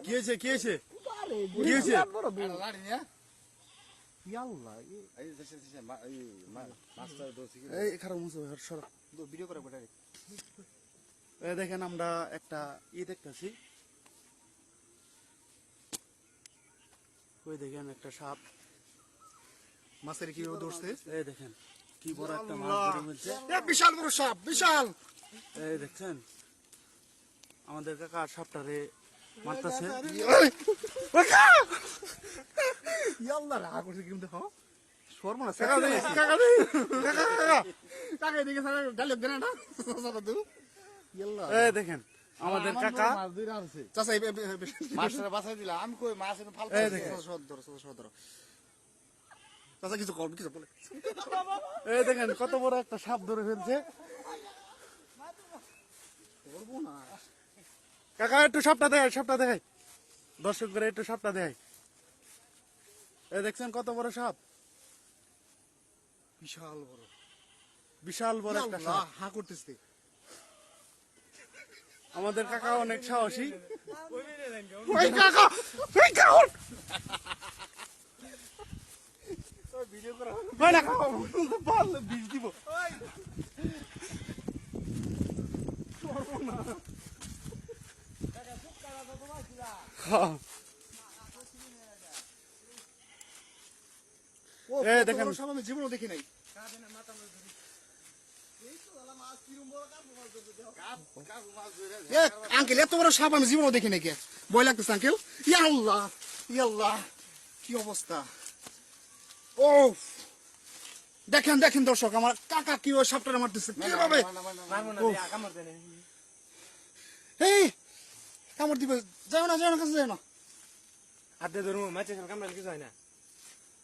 কি হয়েছে কি হয়েছে কি হয়েছে দেখেন আমরা একটা দেখতেছি ওই দেখেন একটা সাপ মাছের কি ধরছে এই দেখেন কি বড় একটা মাছ ধরে ফেলছে বিশাল বড় সাপ বিশাল এই দেখছেন আমাদের কাকা সাপটারে মারতেছে ইয়াল্লা রাগ করছে কিন্তু হ্যাঁ সর্বনাশ কাকা দে কাকা দিকে সারা ডায়লগ দেনা না ইয়াল্লা এই দেখেন আমাদের কাকা মাছ ধরে আছে চাচা মাছটা বাঁচাই দিলা আমি কই মাছ এনে ফাল এই দেখেন সদর চাচা কিছু কর কিছু বলে এই দেখেন কত বড় একটা সাপ ধরে ফেলছে করবো না কাকা একটু সাপটা দেখাই দর্শক করে একটু সাপটা দেখাই এই দেখছেন কত বড় সাপ বিশাল বড় একটা সাপ হা করতেছে আমাদের কাকা অনেক সাহসী ওই কাকা ভিডিও করা হয় না কাকা বল বিষ দিব এই দেখেন সব আমি জীবনও দেখি নাই আঙ্কেল এত বড় সাপ আমি জীবনও দেখি নাই কে ভয় লাগতেছে আঙ্কেল ইয়াল্লাহ কি অবস্থা ও দেখেন দেখেন দর্শক আমার কাকা কি ওই সাপটা মারতেছে কিভাবে এই কামড় দিবে যাও না কাছে যাও না হাতে ধরুন মাছের কামড়ালে কিছু হয় না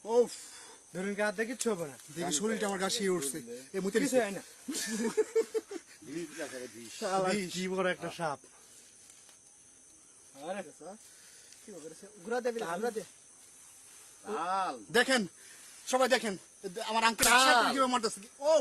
ও ধরুন কি হাতে কিচ্ছু হবে না দেখি শরীরটা আমার গা শিয়ে উঠছে এই মুতে কিছু হয় না শালা কি বড় একটা সাপ দেখেন সবাই দেখেন আমার আঙ্কেল কিভাবে মারতেছে ও